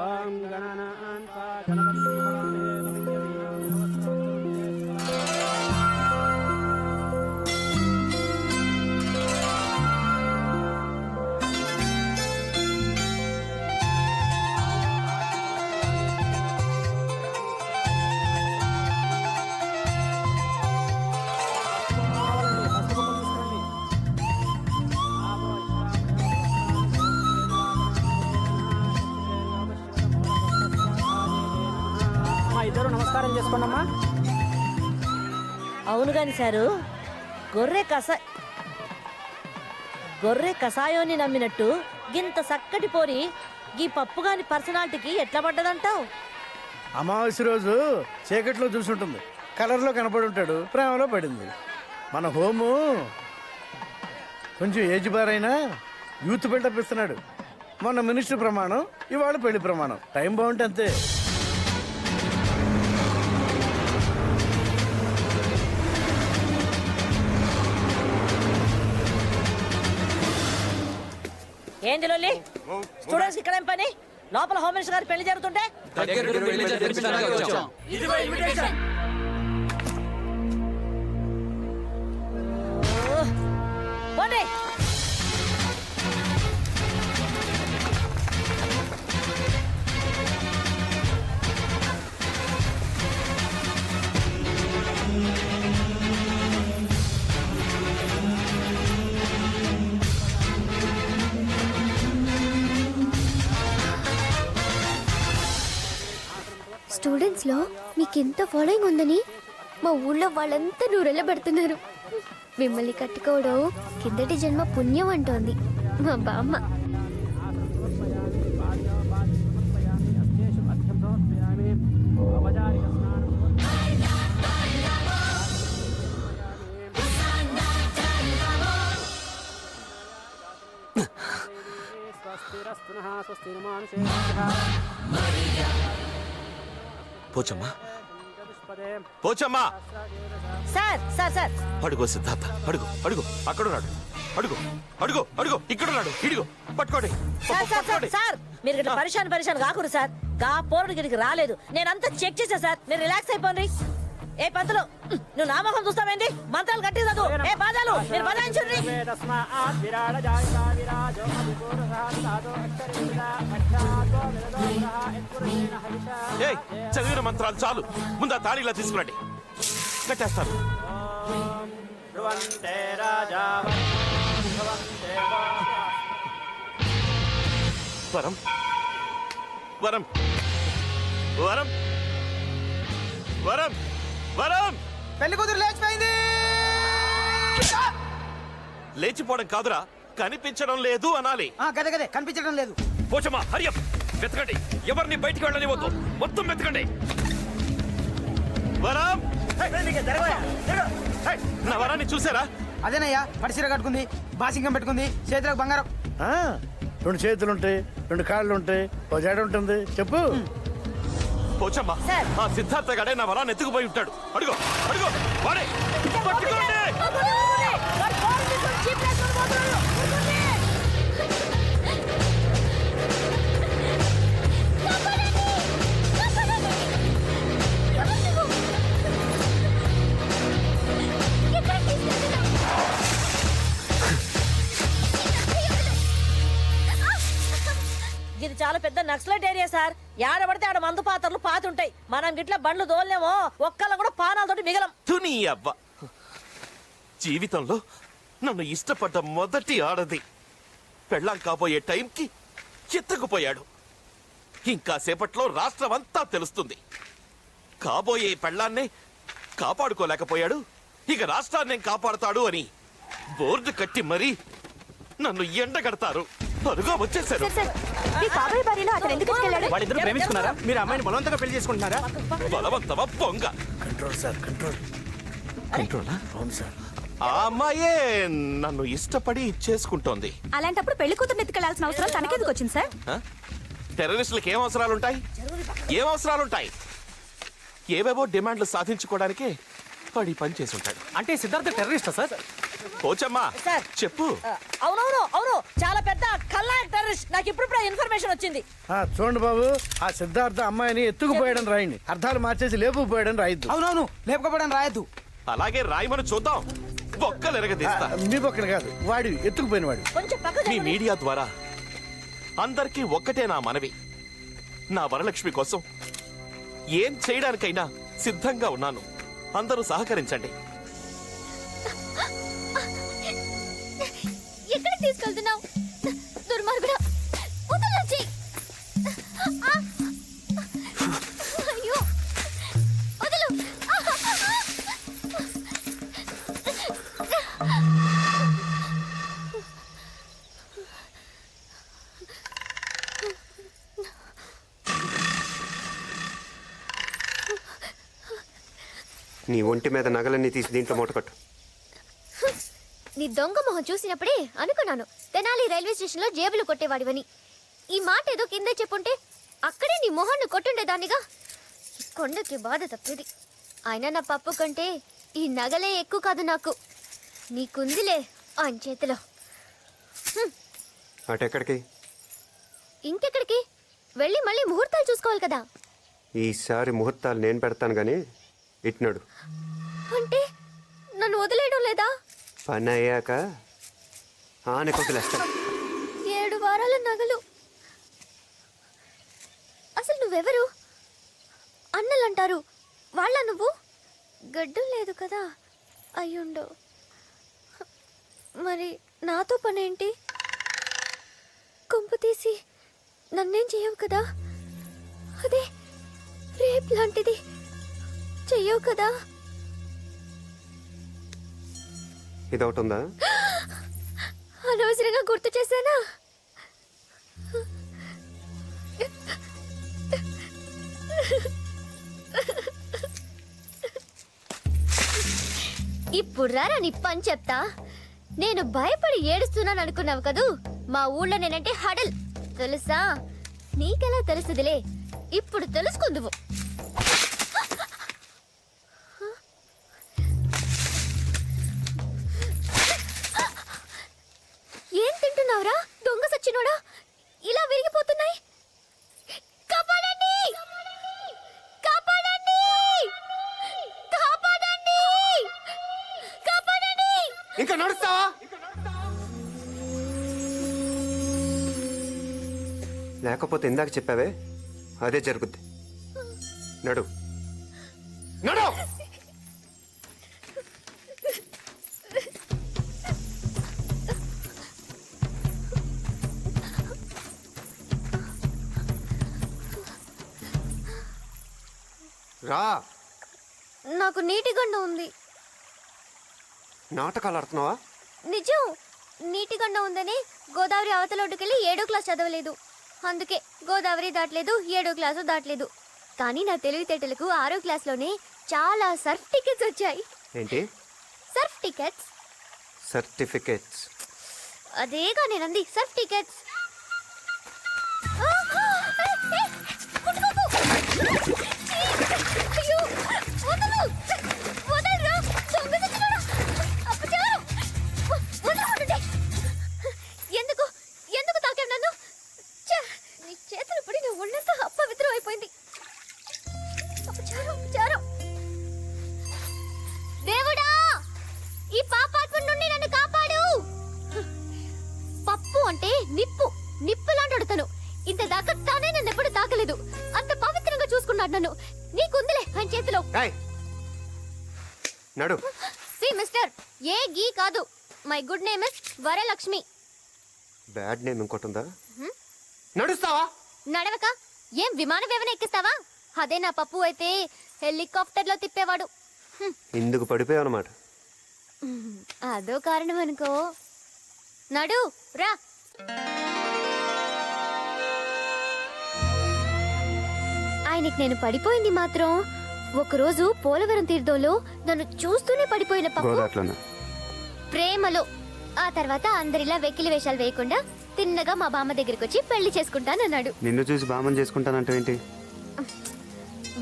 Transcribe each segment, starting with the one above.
ఓం గణనాన్వా గణపతిం ఇద్దరు నమస్కారం చేసుకోండమ్మా. అవును గాని సారు, గొర్రె కషాయోని నమ్మినట్టు గింత చక్కటి పోరి గీ పప్పుగాని పర్సనాలిటీకి ఎట్లా పడ్డదంటావు? అమావాస్య రోజు చీకట్లో చూసుంటుంది, కలర్లో కనపడి ఉంటాడు, ప్రేమలో పడింది. మన హోము కొంచెం ఏజ్ బార్ అయినా యూత్ బిల్డప్ ఇస్తున్నాడు. మొన్న మినిస్టర్ ప్రమాణం, ఇవాళ పెళ్లి ప్రమాణం. టైం బాగుంటే అంతే. ఏంది లొల్లి? స్టూడెంట్స్ ఇక్కడ ఏం పని? లోపల హోమ్ మినిస్టర్ గారి పెళ్లి జరుగుతుంటే పోనీ. స్టూడెంట్స్ లో మీకు ఎంత ఫాలోయింగ్ ఉందని మా ఊళ్ళో వాళ్ళంతా నూరెళ్ళ పెడుతున్నారు. మిమ్మల్ని కట్టుకోవడం కిందటి జన్మ పుణ్యం అంటోంది మా బామ్మ. Pochamma, Pochamma. Sir sir sir అడుగు సిద్ధార్థ, అడుగు అడుగు, అక్కడున్నాడు. అడుగు అడుగు అడుగు, ఇక్కడున్నాడు. ఇడుగు పట్టుకోండి. సార్ సార్ సార్ సార్ మీరు ఇట్లా పరిశాన్ కాకూడదు సార్. గా పోరుడు గిరికి రాలేదు, నేనంతా చెక్ చేసా సార్. మీరు రిలాక్స్ అయిపోండి. ఏ పంతులు, నువ్వు నామకం చూస్తావేంటి? మంత్రాలు కట్టి చదువు. ఏ బాధాలు మీరు బదాయించండి. చదివిన మంత్రాలు చాలు, ముందు ఆ తాళిలా తీసుకురండి, కట్టేస్తాను. వరం వరం వరం వరం వరం. పెళ్లి కూతురు లేచిపోయింది. లేచిపోవడం కాదురా, కనిపించడం లేదు అనాలి. గదే గదే కనిపించడం లేదు. పోచమ్మా, హరియప్, వెతకండి. ఎవరిని బయటికి వెళ్ళనివ్వద్దు, మొత్తం వెతకండి. వరం, నా వరాన్ని చూసారా? అదేనయ్యా, పడిసీర కట్టుకుంది, బాసింగం పెట్టుకుంది, చేతులకు బంగారం. రెండు చేతులుంటాయి, రెండు కాళ్ళు ఉంటాయి, ఓ జడ ఉంటుంది. చెప్పు. పోచమ్మా, ఆ సిద్ధార్థ గడే నా వరాన్ని ఎత్తుకుపోయి ఉంటాడు. అడుగు అడుగు, వాడే పట్టుకోండి. ఇది చాలా పెద్ద నక్సలైట్ ఏరియా సార్. ఏడబడితే ఆడ మందు పాత్రలు పాతుంటాయి. మనం గిట్ల బండ్లు దోలేమో ఒక్కళ్ళ కూడా పానాలతోటి మిగలం. తుని అవ్వ, జీవితంలో నన్ను ఇష్టపడ్డ మొదటి ఆడది పెళ్ళాం కాబోయే టైంకి ఎత్తుకుపోయాడు. ఇంకా సేపట్లో రాష్ట్రం అంతా తెలుస్తుంది. కాబోయే పెళ్ళాన్నే కాపాడుకోలేకపోయాడు, ఇక రాష్ట్రాన్నేం కాపాడతాడు అని బోర్డు కట్టి మరీ నన్ను ఎండగడతారు. అరుగా వచ్చేసారు. వాళ్ళిద్దరు ప్రేమించుకున్నారా? మీరు అమ్మాయిని బలవంతంగా పెళ్లి చేసుకుంటున్నారా? బలవంతమా పొంగ? Control sir, control. కంట్రోలా? అవును సార్. ఆ అమ్మాయే నన్ను ఇష్టపడి చేసుకుంటోంది. అలాంటప్పుడు పెళ్లి కూతురు ఎత్తుకెళ్లాల్సిన అవసరం తనకెందుకు వచ్చింది సార్? టెర్రరిస్టులకు ఏం అవసరాలుంటాయి? ఏం అవసరాలుంటాయి? ఏవేవో డిమాండ్లు సాధించుకోవడానికే వాడి పని చేసి ఉంటాడు. అంటే సిద్ధార్థ టెర్రరిస్టా సార్? పోచమ్మా సార్. చెప్పు. అవును చాలా పెద్ద ఖల్నాయక్ టెర్రరిస్ట్. నాకు ఇప్పుడు ఇన్ఫర్మేషన్ వచ్చింది. చూడండి బాబు, ఆ సిద్ధార్థ అమ్మాయిని ఎత్తుకుపోయాడని రాయండి, అర్థాలు మార్చేసి లేపుకుపోయాడని రాయద్దు. అవునవును లేపకపోవడానికి రాయద్దు. అలాగే రాయమని చూద్దాం. బొక్కలు ఎరగదీస్తా. మీ పక్కన కాదు, వాడి ఎత్తుకుపోయిన వాడు. కొంచెం పక్కకు మీ జరగండి. మీడియా ద్వారా అందరికీ ఒక్కటే నా మనవి. నా వరలక్ష్మి కోసం ఏం చేయడానికైనా సిద్ధంగా ఉన్నాను. అందరూ సహకరించండి. ఎక్కడికి తీసుకెళ్తున్నావు దుర్మార్గుడా? వదలొచ్చి. అయ్యో వదలు. నీ ఒంటి మీద నగలన్నీ తీసి దీంట్లో మూటకట్టు. నీ దొంగ మొహం చూసినప్పుడే అనుకున్నాను తెనాలి రైల్వే స్టేషన్లో జేబులు కొట్టేవాడివని. ఈ మాట ఏదో కింద చెప్పుంటే అక్కడే నీ మొహాన్ని కొట్టుండేదాన్నిగా. ఈ కొండకి బాధ తప్పేది. అయినా నా పప్పు కంటే ఈ నగలే ఎక్కువ కాదు నాకు. నీకుందిలే ఆయన చేతిలో. అటెక్కడికి? ఇంకెక్కడికి వెళ్ళి మళ్ళీ ముహూర్తాలు చూసుకోవాలి కదా. ఈసారి ముహూర్తాలు నేను పెడతాను గానీ ఇట్నాడు. అంటే నన్ను వదిలేయడం లేదా? పని అయ్యాక ఆనకు వదిలేస్తాను. 7 వారాల నగలు. అసలు నువ్వెవరు? అన్నలంటారు వాళ్ళ నువ్వు? గడ్డం లేదు కదా. అయ్యుండో. మరి నాతో పనేంటి? కొంపు తీసి నన్నేం చెయ్యవు కదా. అదే రేప్ లాంటిది చెయ్యవు కదా. ఇదొకటి ఉందా? అనవసరంగా గుర్తు చేశానా? ఇప్పుడు రారా నీ పని చెప్తా. నేను భయపడి ఏడుస్తున్నాను అనుకున్నావు కదూ. మా ఊళ్ళో నేనంటే హడల్ తెలుసా? నీకెలా తెలుసుదిలే, ఇప్పుడు తెలుసుకుందువు. ఏం తింటున్నావురా దొంగ సచ్చినోడా? ఇలా విరిగిపోతున్నాయి. కాపాడండి! కాపాడండి! కాపాడండి! కాపాడండి! ఇంకా నడుస్తావా? లేకపోతే ఇందాక చెప్పావే అదే జరుగుద్ది. నడు నడు. రా. నాకు నీటి గండ ఉంది. నాటకాలు ఆడుతున్నావా? నిజం. నీటి గండ ఉందని గోదావరి అవతలొడ్డుకెళ్ళి 7వ క్లాస్ చదవలేదు. అందుకే గోదావరి దాటలేదు, 7వ క్లాసు దాటలేదు. కానీ నా తెలివితేటలకు 6వ క్లాస్లోనే చాలా సర్ఫ్ టికెట్స్ వచ్చాయి. ఏంటి? Surf tickets. సర్టిఫికేట్స్. అదేగా నేనంది, సర్ఫ్ టికెట్స్. అయ్యో, వదలు! వదలరా, దొంగ సచ్చినోడా! అపచారం! వదలమంటుంటే! ఎందుకు ఎందుకు తాకావు నన్ను? ఛ! నీ చేతులు పడి నా ఒళ్ళంతా అపవిత్రం అయిపోయింది. అపచారం, అపచారం! దేవుడా, ఈ పాపాత్మ నుండి నన్ను కాపాడు. పప్పు అంటే నిప్పు, నిప్పులాంటి అడుగుతాను. ఇంత దాకా తానే నన్ను ఎప్పుడు తాకలేదు. అంత పవిత్రంగా చూసుకున్నాడు నన్ను. నీకుందిలే ఆయన చేతిలో. ఏయ్, నడు. సి మిస్టర్, ఏ గీ కాదు. My good name is Varalakshmi. Bad name ఇంకోటి ఉందా? నడుస్తావా? నడవక ఏం విమానం ఏమైనా ఎక్కిస్తావా? అదే నా పప్పు అయితే హెలికాప్టర్లో తిప్పేవాడు. ఇందుకు పడిపోయావు అన్నమాట. అదో కారణం అనుకో. నడు రా. ఆయనకి నేను పడిపోయింది మాత్రం ఒకరోజు పోలవరం తీర్థంలో నన్ను చూస్తూనే పడిపోయిన పప్పు గోదాట్లోనా? ప్రేమలో. ఆ తర్వాత అందరిలా వెకిలి వేషాలు వేయకుండా తిన్నగా మా బామ్మ దగ్గరికి వచ్చి పెళ్లి చేసుకుంటానన్నాడు. నిన్ను చూసి బామని చేసుకుంటానంటే ఏంటి?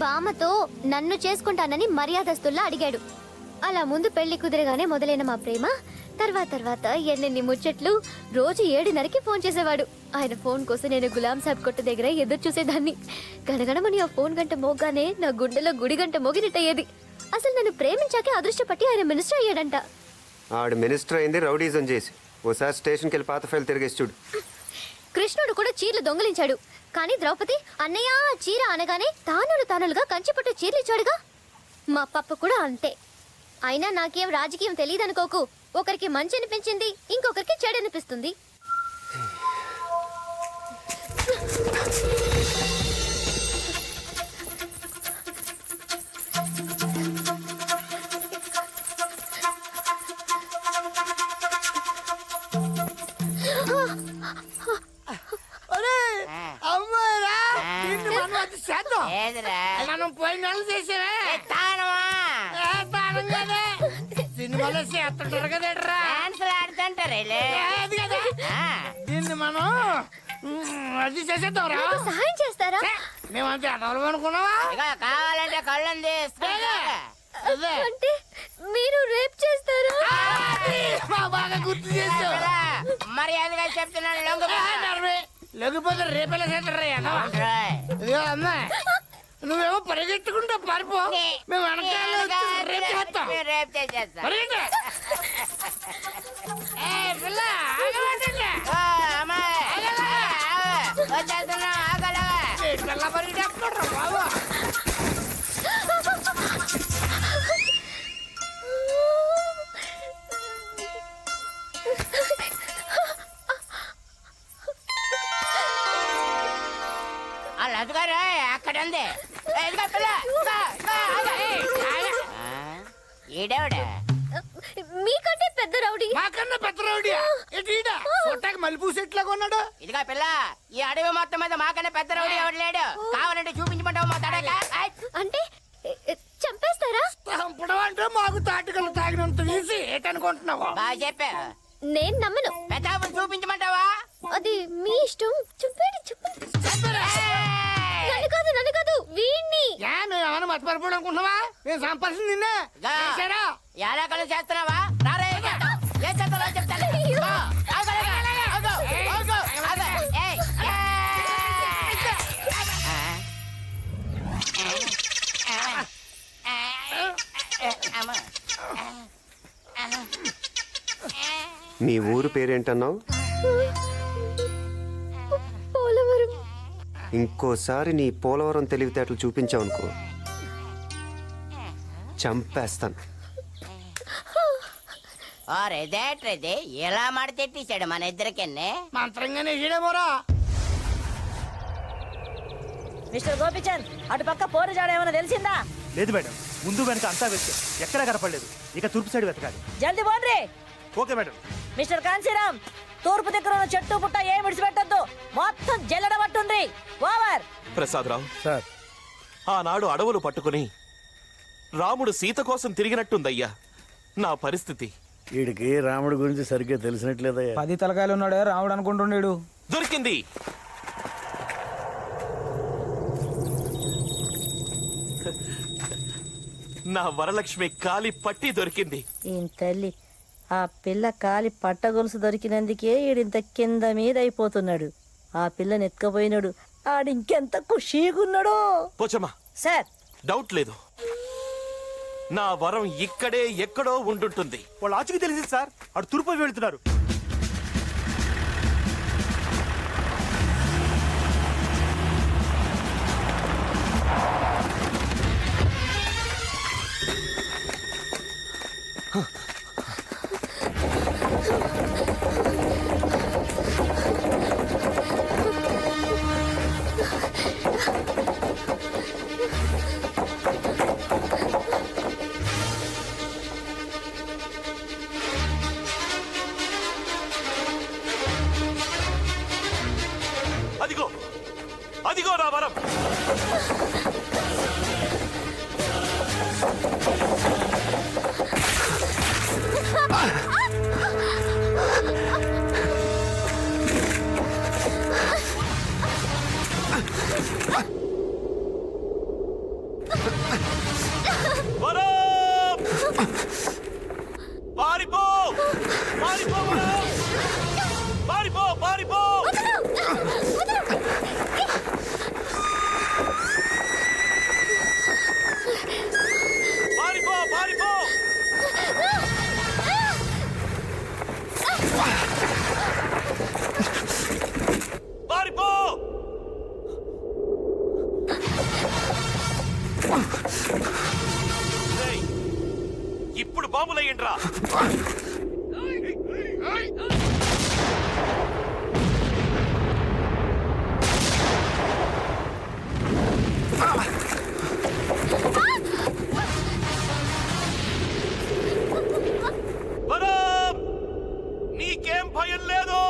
బామ్మతో నన్ను చేసుకుంటానని మర్యాదస్తుల్లా అడిగాడు. అలా ముందు పెళ్లి కుదిరగానే మొదలైన మా ప్రేమ తర్వాత ఎన్నెన్ని ముచ్చట్లు. రోజు 7:30కి ఫోన్ చేసేవాడు. ఆయన ఫోన్ కోసం నేను గులాం సాబ్ కొట్టు దగ్గర ఎదురు చూసేదాన్ని. గణగణమని ఆ ఫోన్ గంట మోగానే నా గుండెలో గుడి గంట మోగినట్టయ్యేది. అసలు నన్ను ప్రేమించాకే అదృష్టపట్టి ఆయన మినిస్టర్ అయ్యాడంట. ఆడు మినిస్టర్ అయింది రౌడీజం చేసి. ఓసారి స్టేషన్కి వెళ్ళి పాత ఫైల్ తిరిగేసి చూడు. కృష్ణుడు కూడా చీరలు దొంగలించాడు. కానీ ద్రౌపది అన్నయ్య చీర అనగానే తానులుగా కంచిపట్టు చీరలు ఇచ్చాడుగా. మా పప్పు కూడా అంతే. అయినా నాకేం రాజకీయం తెలియదనుకోకు. ఒకరికి మంచి అనిపించింది, ఇంకొకరికి చెడు అనిపిస్తుంది. మనం పోయిన నెలలు చేసేవే సినిమాలో చేస్తుంటారు కదరా దీన్ని మనం అది చేసేద్దాం రా. సహాయం చేస్తారా? మేమంతా అడవలం అనుకున్నావా? కావాలంటే కళ్ళని అదే అంటే మీరు రేప్ చేస్తారా? బాగా గుర్తు చేస్తావు. మర్యాదగా చెప్తున్నాను. లేకపోతే రేపెలా చేస్తారా? ఇదిగో అమ్మా, నువ్వేమో పరిగెత్తుకుంటా పారిపో. మేము వెనకాల రేపు చేస్తాం. రేపు చేసేస్తా. పరిగెత్తు. పిల్ల ఆగలేదండి. వచ్చేస్తున్నా ఆగలవా? పిల్ల పరిగెత్తుకుంటారా బాబు? అదిగారు అక్కడ ఉంది. ఈడేవిడ మీకంటే పెద్ద రౌడీ. మాకన్నా పెద్ద రౌడీయా? చూడటానికి మల్లెపూ సెట్లాగా ఉన్నాడు. ఇదిగా పిల్ల, ఈ అడవి మొత్తం మీద మాకన్నా పెద్ద రౌడీ ఎవడు లేడు. కావాలంటే చూపించమంటావు మా తడక? అంటే చంపేస్తారా? చంపడం అంటే మాకు తాటికలు తాగినంత ఈజీ ఏటనుకుంటున్నావా? బాగా చెప్పావు. నేను నమ్మను. పెద్ద చూపించమంటావా? అది మీ ఇష్టం. చెప్పండి. నన్ను కాదు వీణ్ణి. నువ్వేమన్నా మతపరిపోవడం అనుకుంటున్నావా? నేను సంపాదించింది నిన్నే. ఎలా కలు చేస్తున్నావా? రారా, ఏం చేస్తావో చెప్తాను. మీ ఊరు పేరేంటన్నావు? పోలవరం. ఇంకోసారి నీ పోలవరం తెలివితేటలు చూపించావు అనుకో, చంపేస్తాను. రేదే ఎలా మాట తెట్టిసాడు మన ఇద్దరికెన్నే. మంత్రంగానే ఇడేమోరా. మిస్టర్ గోపిచంద్, అటు పక్క పోరు జాడ ఏమైనా తెలిసిందా? లేదు మేడం, ముందు వెనక అంతా వెతికే, ఎక్కడా కనపడలేదు. ఇక తూర్పు సైడ్ వెతకాలి. జల్దీ పోండి. Okay madam. మిస్టర్ కాంచీరామ్, తూర్పు దగ్గర ఉన్న చెట్టు పుట్ట ఏం విడిచిపెట్టద్దు. మొత్తం జల్లెడ పట్టుండ్రి. ఓవర్. ప్రసాదరావు సార్, ఆనాడు అడవులు పట్టుకుని రాముడు సీత కోసం తిరిగినట్టుందయ్యా నా పరిస్థితి. వీడికి రాముడి గురించి సరిగ్గా తెలిసినట్లేదయ్యా. 10 తలకాయలు ఉన్నాడే రాముడు అనుకుంటున్నాడు. దొరికింది. నా వరలక్ష్మి కాలి పట్టి దొరికింది. ఈయన తల్లి, ఆ పిల్ల కాలి పట్టగొలుసు దొరికినందుకే ఈడింత కింద మీద అయిపోతున్నాడు. ఆ పిల్లని ఎత్తుకపోయినాడు. ఆడింకెంత ఖుషీగున్నాడో. పోచమ్మా, సార్, డౌట్ లేదు, నా వరం ఇక్కడే ఎక్కడో ఉండుంటుంది. వాళ్ళు ఆచుకి తెలిసింది సార్, అటు తూర్పు వెళ్తున్నారు. అదిగో నా వరం. వరం! పారిపో! రేయ్, ఇప్పుడు బాంబులయ్యండ్రా. వరం! నీకేం భయం లేదు.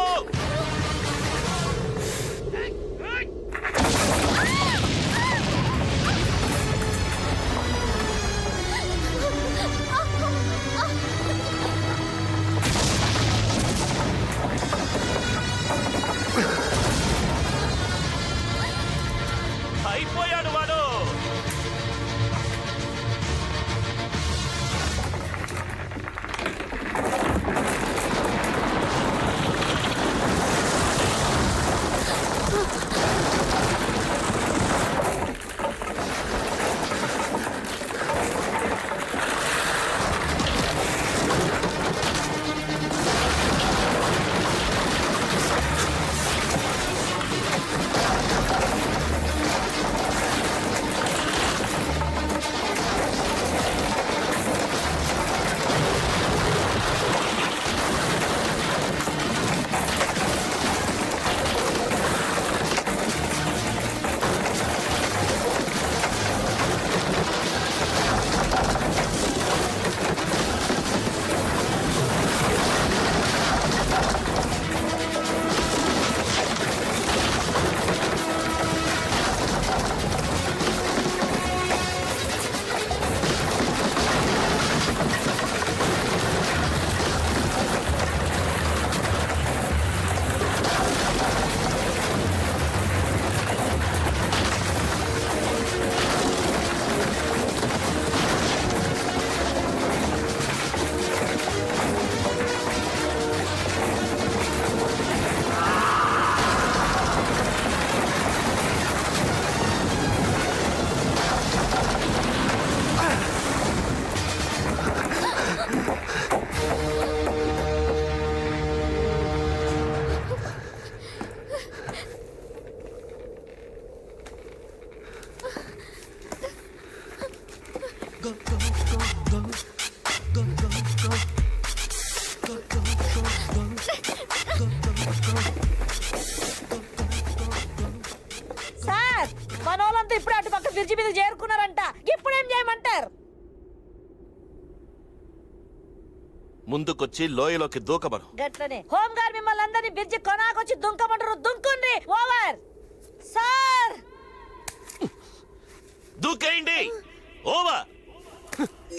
అయిపోయాడు వాడు. సార్ మనోళ్ళంతా ఇప్పుడు అటు పక్క బ్రిడ్జి మీద చేరుకున్నారంట. ఇప్పుడేం చేయమంటారు? ముందుకొచ్చి లోయలోకి దూకమను. గట్లనే హోమ్ గార్డ్ మిమ్మల్ని అందరినీ బ్రిడ్జి కొనాకొచ్చి దుంకమంటారు. దుంకుండ్రి. ఓవర్. సార్ దూకేయండి. ఓవర్.